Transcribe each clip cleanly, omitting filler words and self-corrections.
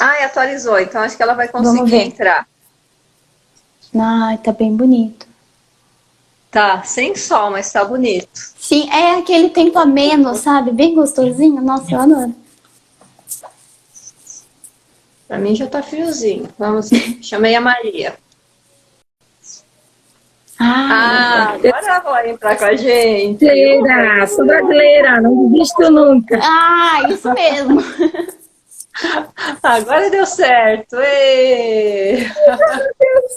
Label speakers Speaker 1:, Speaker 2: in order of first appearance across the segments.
Speaker 1: Ai, atualizou, então acho que ela vai
Speaker 2: Vamos
Speaker 1: conseguir
Speaker 2: ver.
Speaker 1: entrar.
Speaker 2: Ai, tá bem bonito.
Speaker 1: Tá, sem sol, mas tá bonito.
Speaker 2: Sim, é aquele tempo ameno, sabe? Bem gostosinho. Nossa, eu adoro.
Speaker 1: Pra mim já tá friozinho. Vamos, chamei a Maria. Ah,
Speaker 2: Ai,
Speaker 1: agora ela vai entrar com a gente.
Speaker 3: Brasileira, sou brasileira, não desisto nunca.
Speaker 2: isso mesmo.
Speaker 1: Agora deu certo. Ê!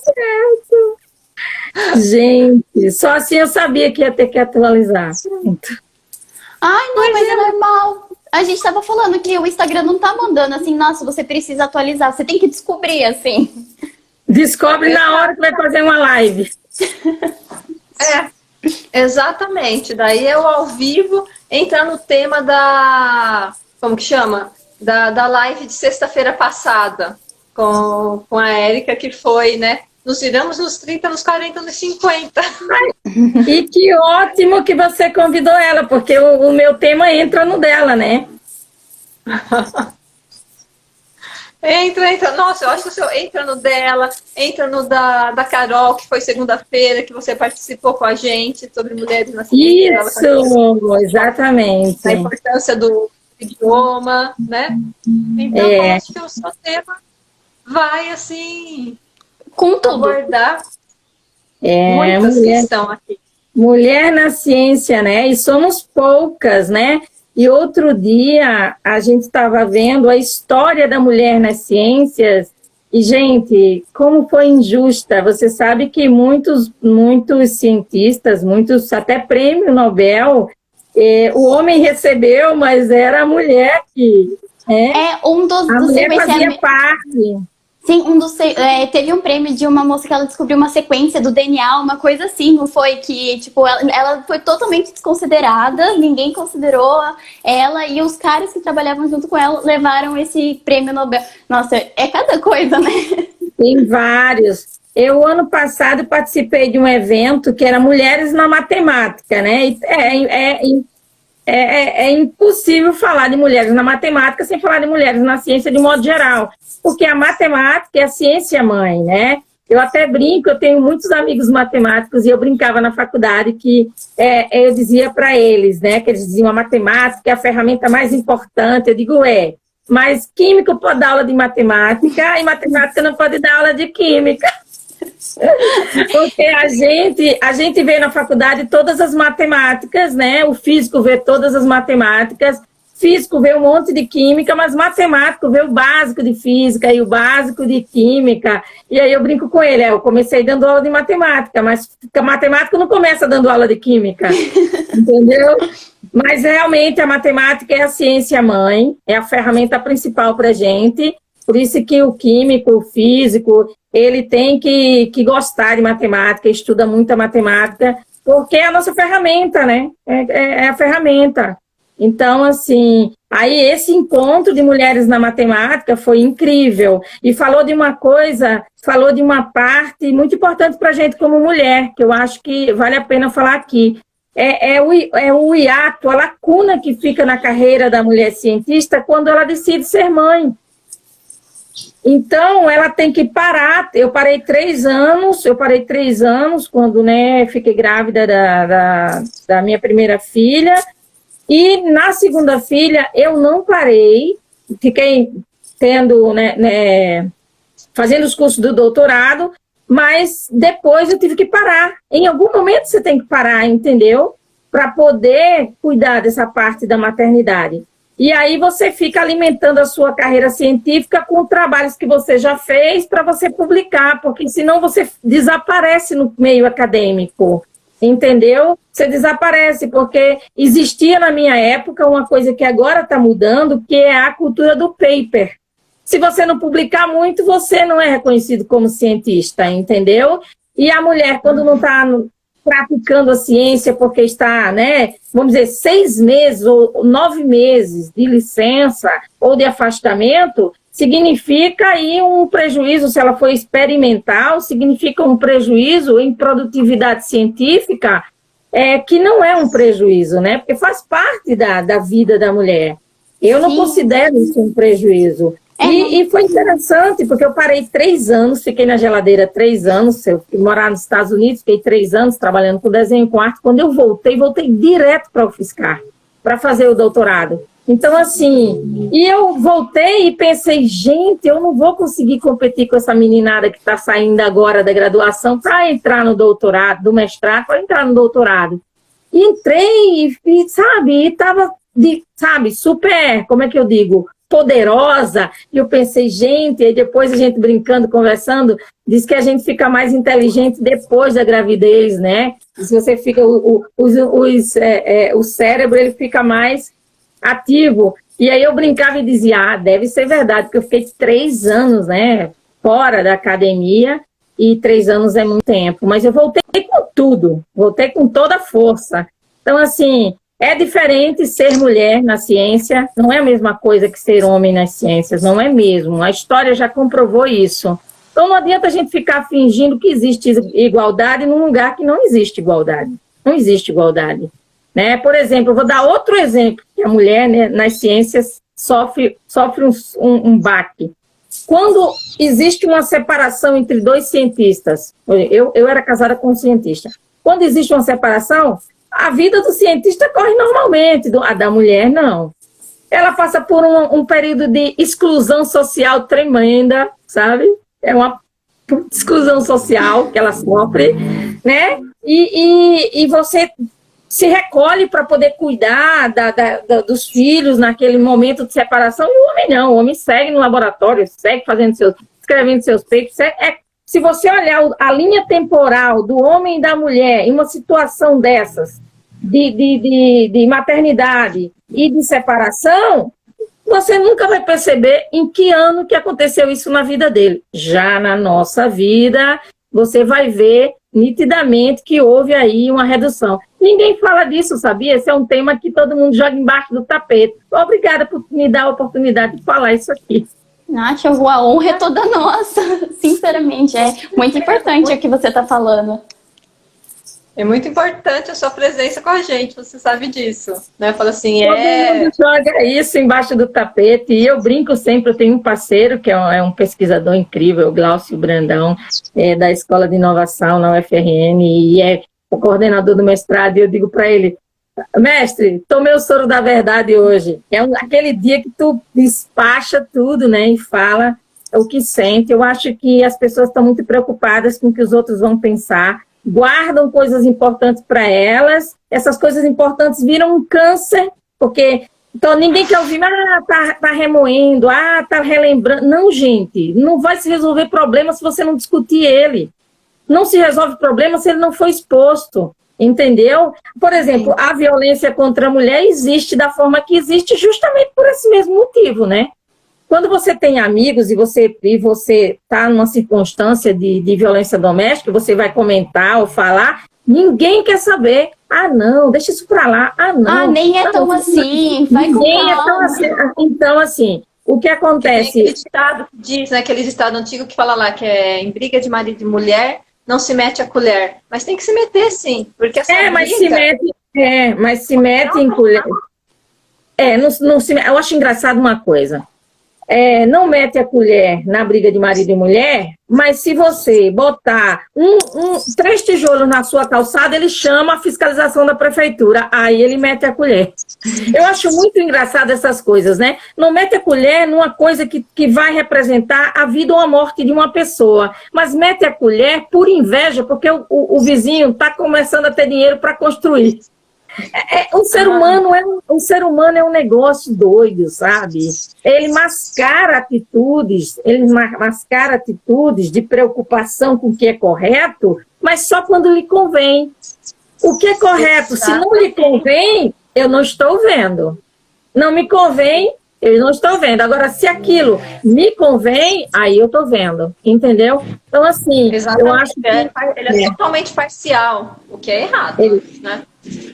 Speaker 3: Certo. Gente, só assim eu sabia que ia ter que atualizar. Pronto.
Speaker 2: Ai, não, mas é normal. A gente tava falando que o Instagram não tá mandando assim, nossa, você precisa atualizar. Você tem que descobrir, assim.
Speaker 3: Descobre na hora que vai fazer uma live.
Speaker 1: É, exatamente. Daí eu ao vivo entrar no tema da. Como que chama? Da live de sexta-feira passada com a Érica, que foi, né? Nos viramos nos 30, nos 40, nos 50.
Speaker 3: E que ótimo que você convidou ela, porque o meu tema entra no dela, né?
Speaker 1: Entra. Nossa, eu acho que o seu entra no dela, entra no da Carol, que foi segunda-feira, que você participou com a gente sobre mulheres na ciência.
Speaker 3: Isso, exatamente.
Speaker 1: A importância do idioma, né? Então, eu acho que o seu tema vai, assim,
Speaker 2: Com tudo.
Speaker 1: abordar muitas que estão aqui.
Speaker 3: Mulher na ciência, né? E somos poucas, né? E outro dia a gente estava vendo a história da mulher nas ciências e, gente, como foi injusta. Você sabe que muitos cientistas, muitos até prêmio Nobel, o homem recebeu, mas era a mulher que...
Speaker 2: Um dos
Speaker 3: a mulher fazia parte.
Speaker 2: Sim, teve um prêmio de uma moça que ela descobriu uma sequência do DNA, uma coisa assim, não foi? Que, tipo, ela foi totalmente desconsiderada, ninguém considerou ela, e os caras que trabalhavam junto com ela levaram esse prêmio Nobel. Nossa, é cada coisa, né?
Speaker 3: Tem vários. Eu, ano passado, participei de um evento que era Mulheres na Matemática, né? É impossível falar de mulheres na matemática sem falar de mulheres na ciência de modo geral, porque a matemática é a ciência mãe, né? Eu até brinco, eu tenho muitos amigos matemáticos e eu brincava na faculdade que eu dizia para eles, né, que eles diziam a matemática é a ferramenta mais importante. Eu digo, mas químico pode dar aula de matemática e matemática não pode dar aula de química. Porque a gente vê na faculdade todas as matemáticas, né? O físico vê todas as matemáticas, físico vê um monte de química, mas matemático vê o básico de física e o básico de química. E aí eu brinco com ele, eu comecei dando aula de matemática, mas matemático não começa dando aula de química, entendeu? Mas realmente a matemática é a ciência mãe, é a ferramenta principal para a gente. Por isso que o químico, o físico, ele tem que gostar de matemática, estuda muito a matemática, porque é a nossa ferramenta, né? É a ferramenta. Então, assim, aí esse encontro de mulheres na matemática foi incrível. E falou de uma coisa, falou de uma parte muito importante para a gente como mulher, que eu acho que vale a pena falar aqui. É o hiato, a lacuna que fica na carreira da mulher cientista quando ela decide ser mãe. Então, ela tem que parar. Eu parei 3 anos quando, né, fiquei grávida da minha primeira filha. E na segunda filha, eu não parei. Fiquei fazendo os cursos do doutorado, mas depois eu tive que parar. Em algum momento você tem que parar, entendeu? Para poder cuidar dessa parte da maternidade. E aí você fica alimentando a sua carreira científica com trabalhos que você já fez para você publicar, porque senão você desaparece no meio acadêmico, entendeu? Você desaparece, porque existia na minha época uma coisa que agora está mudando, que é a cultura do paper. Se você não publicar muito, você não é reconhecido como cientista, entendeu? E a mulher, quando não está praticando a ciência porque está, né, vamos dizer, 6 meses ou 9 meses de licença ou de afastamento, significa aí um prejuízo, se ela for experimental, significa um prejuízo em produtividade científica, que não é um prejuízo, né, porque faz parte da vida da mulher. Eu não considero isso um prejuízo. E foi interessante, porque eu parei 3 anos, fiquei na geladeira 3 anos, eu fui morar nos Estados Unidos, fiquei 3 anos trabalhando com desenho com arte. Quando eu voltei direto para a UFSCar, para fazer o doutorado. Então, assim, e eu voltei e pensei, gente, eu não vou conseguir competir com essa meninada que está saindo agora da graduação para entrar no doutorado, do mestrado, para entrar no doutorado. E entrei e sabe, estava, sabe, super, como é que eu digo, poderosa. E eu pensei, gente, e depois a gente brincando, conversando, diz que a gente fica mais inteligente depois da gravidez, né? Se você fica, o cérebro, ele fica mais ativo. E aí eu brincava e dizia, deve ser verdade, porque eu fiquei 3 anos, né, fora da academia, e 3 anos é muito tempo. Mas eu voltei com tudo, voltei com toda a força. Então, assim, é diferente ser mulher na ciência, não é a mesma coisa que ser homem nas ciências, não é mesmo. A história já comprovou isso. Então não adianta a gente ficar fingindo que existe igualdade num lugar que não existe igualdade. Não existe igualdade. Né? Por exemplo, eu vou dar outro exemplo, que a mulher, né, nas ciências sofre um baque. Quando existe uma separação entre 2 cientistas, eu era casada com um cientista, quando existe uma separação, a vida do cientista corre normalmente, a da mulher não. Ela passa por um período de exclusão social tremenda, sabe? É uma exclusão social que ela sofre, né? E você se recolhe para poder cuidar dos filhos naquele momento de separação, e o homem não. O homem segue no laboratório, segue escrevendo seus papers. Se você olhar a linha temporal do homem e da mulher em uma situação dessas, de maternidade e de separação, você nunca vai perceber em que ano que aconteceu isso na vida dele. Já na nossa vida, você vai ver nitidamente que houve aí uma redução. Ninguém fala disso, sabia? Esse é um tema que todo mundo joga embaixo do tapete. Obrigada por me dar a oportunidade de falar isso aqui.
Speaker 2: Nath, a honra é toda nossa. Sinceramente, é muito importante o que você está falando.
Speaker 1: É muito importante a sua presença com a gente, você sabe disso, né? Fala assim,
Speaker 3: todo mundo joga isso embaixo do tapete, e eu brinco sempre, eu tenho um parceiro que é um pesquisador incrível, o Glaucio Brandão, da Escola de Inovação na UFRN, e é o coordenador do mestrado, e eu digo para ele, mestre, tomei o soro da verdade hoje. É aquele dia que tu despacha tudo, né, e fala o que sente. Eu acho que as pessoas estão muito preocupadas com o que os outros vão pensar, guardam coisas importantes para elas, essas coisas importantes viram um câncer, porque então ninguém quer ouvir, tá remoendo, tá relembrando. Não, gente, não vai se resolver problema se você não discutir ele. Não se resolve problema se ele não for exposto, entendeu? Por exemplo, a violência contra a mulher existe da forma que existe justamente por esse mesmo motivo, né? Quando você tem amigos e você está numa circunstância de violência doméstica, você vai comentar ou falar, ninguém quer saber. Não, deixa isso para lá. Não.
Speaker 2: Nem é tão assim. Vai com calma.
Speaker 3: Nem é tão assim. Então, assim, o que acontece...
Speaker 1: Tem aquele ditado que diz, né, aquele ditado antigo que fala lá, que é em briga de marido e mulher, não se mete a colher. Mas tem que se meter, sim. Porque essa briga...
Speaker 3: mas se mete em colher... não se... Eu acho engraçado uma coisa. Não mete a colher na briga de marido e mulher, mas se você botar 3 tijolos na sua calçada, ele chama a fiscalização da prefeitura, aí ele mete a colher. Eu acho muito engraçado essas coisas, né? Não mete a colher numa coisa que vai representar a vida ou a morte de uma pessoa, mas mete a colher por inveja, porque o vizinho está começando a ter dinheiro para construir. O ser humano é um negócio doido, sabe? Ele mascara atitudes de preocupação com o que é correto, mas só quando lhe convém. O que é correto, se não lhe convém, eu não estou vendo. Não me convém, eu não estou vendo. Agora, se aquilo me convém, aí eu estou vendo, entendeu? Então, assim,
Speaker 1: exatamente.
Speaker 3: Eu acho que...
Speaker 1: Ele é totalmente parcial, o que é errado, né?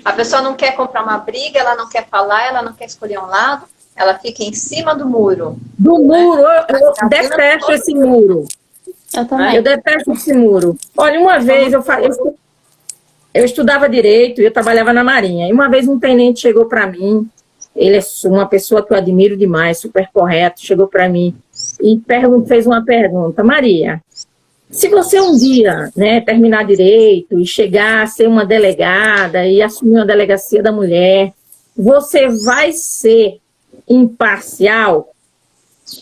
Speaker 1: A pessoa não quer comprar uma briga, ela não quer falar, ela não quer escolher um lado, ela fica em cima do muro.
Speaker 3: Do muro, eu detesto esse muro.
Speaker 2: Eu também.
Speaker 3: Eu detesto esse muro. Olha, uma vez eu estudava direito e eu trabalhava na Marinha. E uma vez um tenente chegou para mim, ele é uma pessoa que eu admiro demais, super correto, chegou para mim e fez uma pergunta. Maria, se você um dia, né, terminar direito e chegar a ser uma delegada e assumir uma delegacia da mulher, você vai ser imparcial?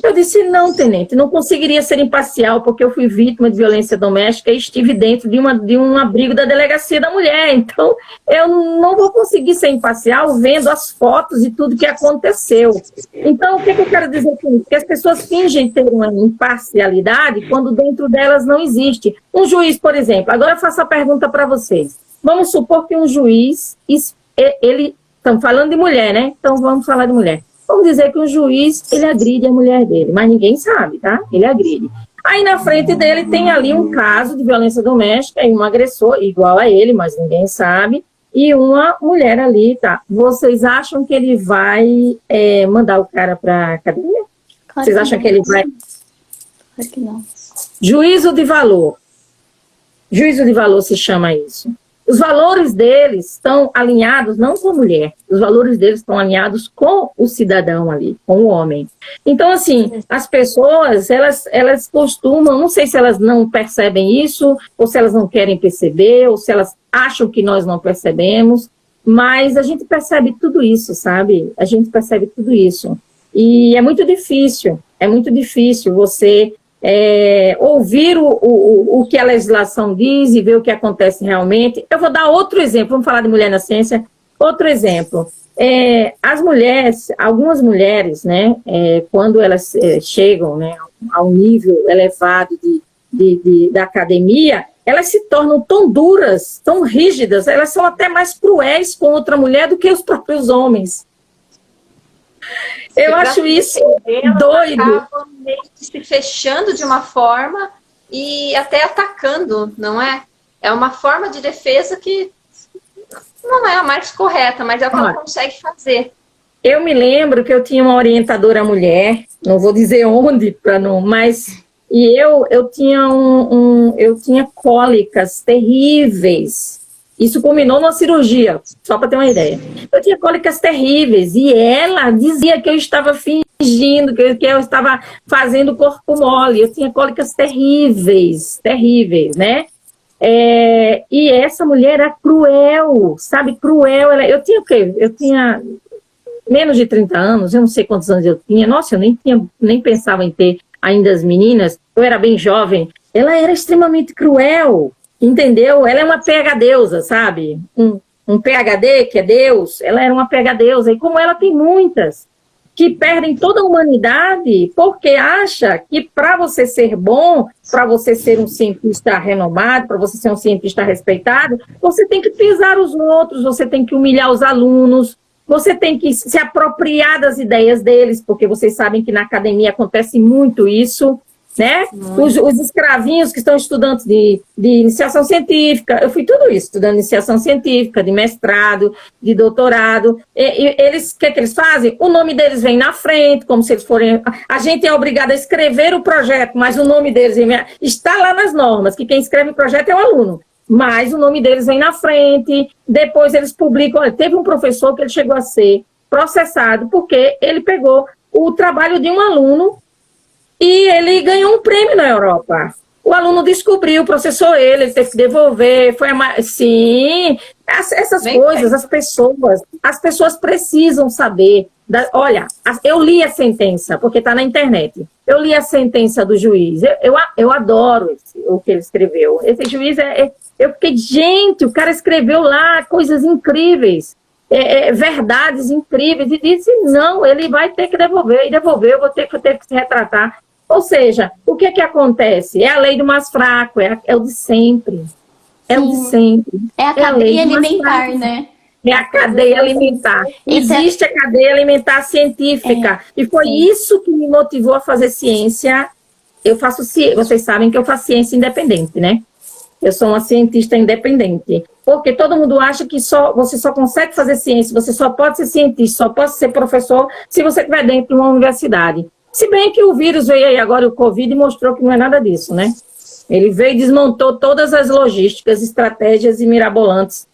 Speaker 3: Eu disse, não, tenente, não conseguiria ser imparcial porque eu fui vítima de violência doméstica e estive dentro de um abrigo da delegacia da mulher. Então, eu não vou conseguir ser imparcial vendo as fotos e tudo que aconteceu. Então, o que eu quero dizer com isso? Que as pessoas fingem ter uma imparcialidade quando dentro delas não existe. Um juiz, por exemplo, agora eu faço a pergunta para vocês. Vamos supor que um juiz, estamos falando de mulher, né? Então, vamos falar de mulher. Vamos dizer que um juiz, ele agride a mulher dele, mas ninguém sabe, tá? Ele agride. Aí na frente dele tem ali um caso de violência doméstica e um agressor igual a ele, mas ninguém sabe, e uma mulher ali, tá? Vocês acham que ele vai mandar o cara para a cadeia?
Speaker 2: Claro
Speaker 3: Vocês acham que ele vai?
Speaker 2: Claro que não.
Speaker 3: Juízo de valor. Juízo de valor se chama isso. Os valores deles estão alinhados não com a mulher, os valores deles estão alinhados com o cidadão ali, com o homem. Então, assim, as pessoas, elas costumam, não sei se elas não percebem isso, ou se elas não querem perceber, ou se elas acham que nós não percebemos, mas a gente percebe tudo isso, sabe? A gente percebe tudo isso. E é muito difícil você ouvir o que a legislação diz e ver o que acontece realmente. Eu vou dar outro exemplo, vamos falar de mulher na ciência, outro exemplo. As mulheres, algumas mulheres, né, quando elas chegam, né, ao nível elevado da academia, elas se tornam tão duras, tão rígidas, elas são até mais cruéis com outra mulher do que os próprios homens. Eu acho isso doido.
Speaker 1: Acabam meio que se fechando de uma forma e até atacando, não é? É uma forma de defesa que não é a mais correta, mas é o que ela consegue fazer.
Speaker 3: Eu me lembro que eu tinha uma orientadora mulher, não vou dizer onde, para não, mas eu tinha cólicas terríveis. Isso culminou numa cirurgia, só para ter uma ideia. Eu tinha cólicas terríveis e ela dizia que eu estava fingindo, que eu estava fazendo corpo mole. Eu tinha cólicas terríveis, né? E essa mulher era cruel, sabe? Cruel. Eu tinha o quê? Eu tinha menos de 30 anos, eu não sei quantos anos eu tinha. Nossa, eu nem pensava em ter ainda as meninas. Eu era bem jovem. Ela era extremamente cruel. Entendeu? Ela é uma PhDeusa, sabe? Um PhD, que é Deus, ela era uma PhDeusa. E como ela tem muitas, que perdem toda a humanidade porque acha que para você ser bom, para você ser um cientista renomado, para você ser um cientista respeitado, você tem que pisar os outros, você tem que humilhar os alunos, você tem que se apropriar das ideias deles, porque vocês sabem que na academia acontece muito isso, né? Os escravinhos que estão estudando de iniciação científica, eu fui tudo isso, estudando iniciação científica, de mestrado, de doutorado, eles, o que eles fazem? O nome deles vem na frente, como se eles forem... A gente é obrigado a escrever o projeto, mas o nome deles está lá nas normas, que quem escreve o projeto é o aluno, mas o nome deles vem na frente, depois eles publicam... Olha, teve um professor que ele chegou a ser processado porque ele pegou o trabalho de um aluno e ele ganhou um prêmio na Europa. O aluno descobriu, processou ele teve que devolver. Sim, essas coisas, as pessoas precisam saber. Olha, eu li a sentença, porque está na internet. Eu li a sentença do juiz. Eu adoro o que ele escreveu. Esse juiz, eu fiquei, gente, o cara escreveu lá coisas incríveis. Verdades incríveis. E disse, não, ele vai ter que devolver. E devolver, eu vou ter que se retratar. Ou seja, o que acontece? É a lei do mais fraco, é o de sempre. É o de sempre.
Speaker 2: É a cadeia alimentar, né?
Speaker 3: É a cadeia alimentar. Existe a cadeia alimentar científica. E foi isso que me motivou a fazer ciência. Vocês sabem que eu faço ciência independente, né? Eu sou uma cientista independente. Porque todo mundo acha que você só consegue fazer ciência, você só pode ser cientista, só pode ser professor se você estiver dentro de uma universidade. Se bem que o vírus veio aí agora, o Covid, mostrou que não é nada disso, né? Ele veio e desmontou todas as logísticas, estratégias e mirabolantes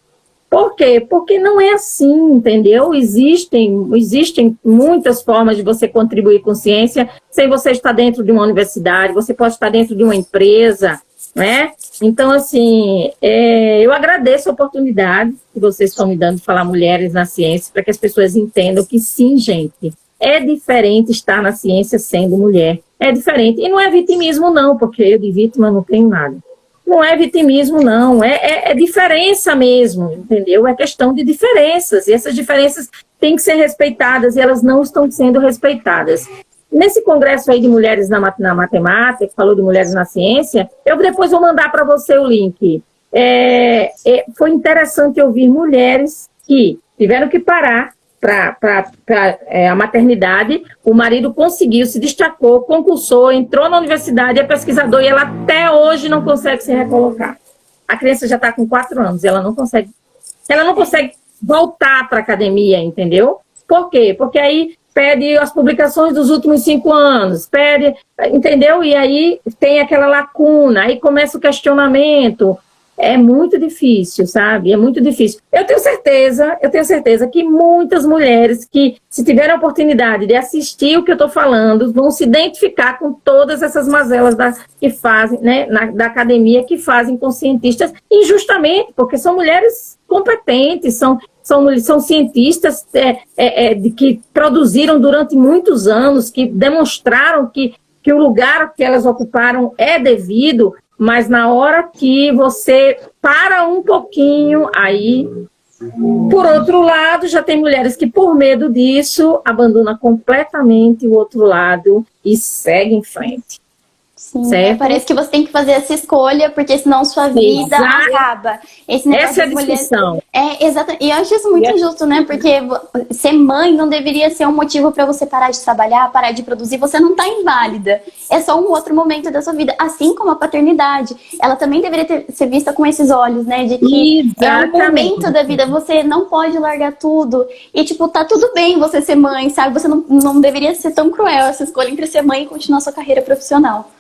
Speaker 3: Por quê? Porque não é assim, entendeu? Existem muitas formas de você contribuir com ciência sem você estar dentro de uma universidade, você pode estar dentro de uma empresa, né? Então, assim, eu agradeço a oportunidade que vocês estão me dando de falar mulheres na ciência, para que as pessoas entendam que sim, gente, é diferente estar na ciência sendo mulher. É diferente. E não é vitimismo, não, porque eu de vítima não tenho nada. Não é vitimismo, não. É diferença mesmo, entendeu? É questão de diferenças. E essas diferenças têm que ser respeitadas e elas não estão sendo respeitadas. Nesse congresso aí de mulheres na matemática, que falou de mulheres na ciência, eu depois vou mandar para você o link. Foi interessante ouvir mulheres que tiveram que parar para a maternidade, o marido conseguiu, se destacou, concursou, entrou na universidade, é pesquisador e ela até hoje não consegue se recolocar. A criança já está com 4 anos, ela não consegue voltar para a academia, entendeu? Por quê? Porque aí pede as publicações dos últimos 5 anos, entendeu? E aí tem aquela lacuna, aí começa o questionamento. É muito difícil, sabe? É muito difícil. Eu tenho certeza que muitas mulheres que, se tiverem a oportunidade de assistir o que eu estou falando, vão se identificar com todas essas mazelas que fazem, né, da academia, que fazem com cientistas injustamente, porque são mulheres competentes, são cientistas que produziram durante muitos anos, que demonstraram que o lugar que elas ocuparam é devido. Mas na hora que você para um pouquinho, aí, por outro lado, já tem mulheres que, por medo disso, abandonam completamente o outro lado e seguem em frente.
Speaker 2: Sim, parece que você tem que fazer essa escolha, porque senão sua vida acaba.
Speaker 3: Essa é a discussão.
Speaker 2: Exato. E eu acho isso muito injusto, né? Porque ser mãe não deveria ser um motivo para você parar de trabalhar, parar de produzir. Você não está inválida. É só um outro momento da sua vida. Assim como a paternidade. Ela também deveria ser vista com esses olhos, né? De que é um momento da vida. Você não pode largar tudo. E, tipo, tá tudo bem você ser mãe, sabe? Você não deveria ser tão cruel essa escolha entre ser mãe e continuar sua carreira profissional.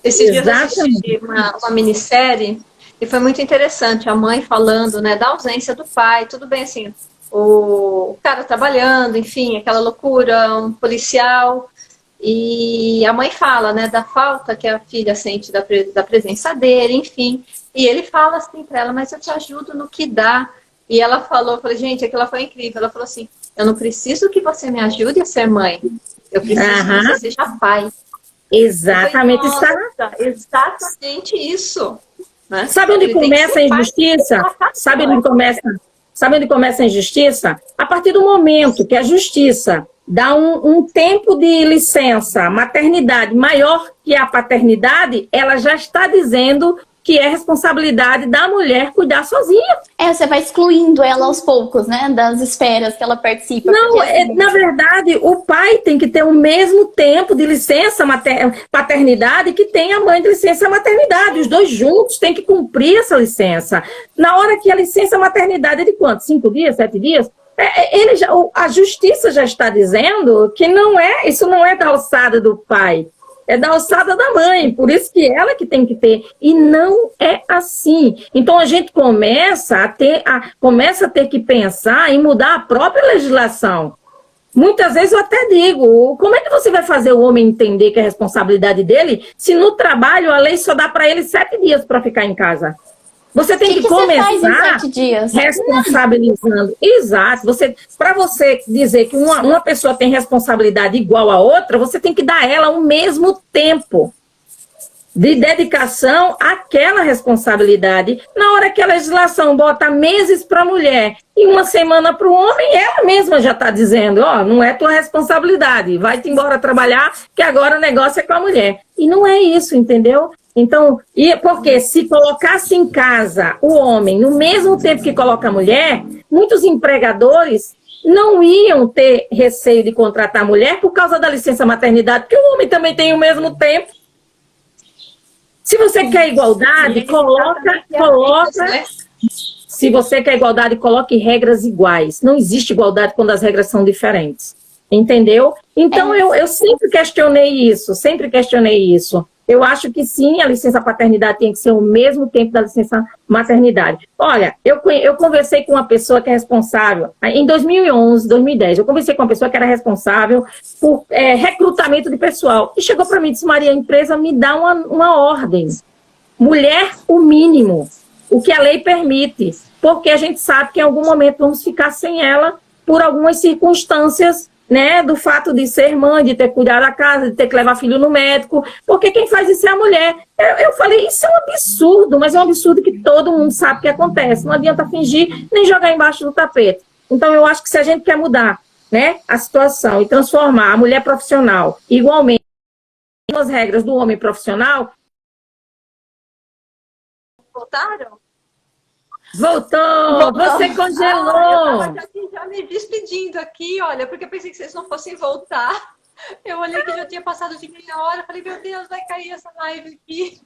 Speaker 1: Esses dias eu assisti uma minissérie e foi muito interessante, a mãe falando, né, da ausência do pai, tudo bem assim, o cara trabalhando, enfim, aquela loucura, um policial, e a mãe fala, né, da falta que a filha sente da presença dele, enfim, e ele fala assim pra ela, mas eu te ajudo no que dá, e ela falou, eu falei, gente, aquilo foi incrível, ela falou assim, eu não preciso que você me ajude a ser mãe, eu preciso que você seja pai.
Speaker 3: Exatamente.
Speaker 1: Exatamente isso. Né?
Speaker 3: Sabe onde começa a injustiça? Sabe onde começa a injustiça? A partir do momento que a justiça dá um tempo de licença maternidade maior que a paternidade, ela já está dizendo que é responsabilidade da mulher cuidar sozinha.
Speaker 2: Você vai excluindo ela aos poucos, né? Das esferas que ela participa.
Speaker 3: Não, na verdade, o pai tem que ter o mesmo tempo de licença paternidade que tem a mãe de licença maternidade. Os dois juntos têm que cumprir essa licença. Na hora que a licença maternidade é de quanto? 5 dias, 7 dias? A justiça já está dizendo que isso não é da alçada do pai. É da alçada da mãe, por isso que ela que tem que ter. E não é assim. Então a gente começa a ter que pensar em mudar a própria legislação. Muitas vezes eu até digo, como é que você vai fazer o homem entender que é responsabilidade dele, se no trabalho a lei só dá para ele 7 dias para ficar em casa? Você tem que começar responsabilizando. Exato. Para você dizer que uma pessoa tem responsabilidade igual a outra, você tem que dar a ela o mesmo tempo de dedicação àquela responsabilidade. Na hora que a legislação bota meses para a mulher e 1 semana para o homem, ela mesma já está dizendo, não é tua responsabilidade, vai-te embora trabalhar, que agora o negócio é com a mulher. E não é isso, entendeu? Então, porque se colocasse em casa o homem no mesmo tempo que coloca a mulher, muitos empregadores não iam ter receio de contratar a mulher por causa da licença maternidade, porque o homem também tem o mesmo tempo. Se você quer igualdade, coloca. Se você quer igualdade, coloque regras iguais. Não existe igualdade quando as regras são diferentes. Entendeu? Então, eu sempre questionei isso. Eu acho que sim, a licença paternidade tem que ser o mesmo tempo da licença maternidade. Olha, eu conversei com uma pessoa que é responsável, em 2011, 2010, eu conversei com uma pessoa que era responsável por recrutamento de pessoal. E chegou para mim e disse, Maria, a empresa me dá uma ordem. Mulher, o mínimo, o que a lei permite, porque a gente sabe que em algum momento vamos ficar sem ela por algumas circunstâncias, né, do fato de ser mãe, de ter que cuidar da casa, de ter que levar filho no médico, porque quem faz isso é a mulher. Eu falei, isso é um absurdo, mas é um absurdo que todo mundo sabe que acontece. Não adianta fingir nem jogar embaixo do tapete. Então, eu acho que se a gente quer mudar, né, a situação e transformar a mulher profissional igualmente as regras do homem profissional.
Speaker 1: Voltaram?
Speaker 3: Voltou! Você congelou!
Speaker 1: Eu estava já me despedindo aqui, olha, porque eu pensei que vocês não fossem voltar. Eu olhei que já tinha passado de meia hora, falei, meu Deus, vai cair essa live aqui.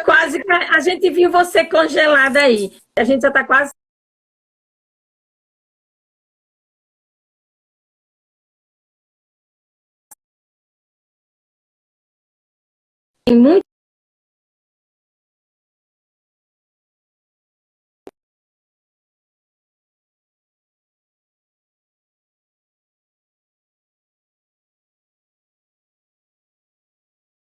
Speaker 3: Quase, a gente viu você congelada aí. A gente já está quase... Tem muito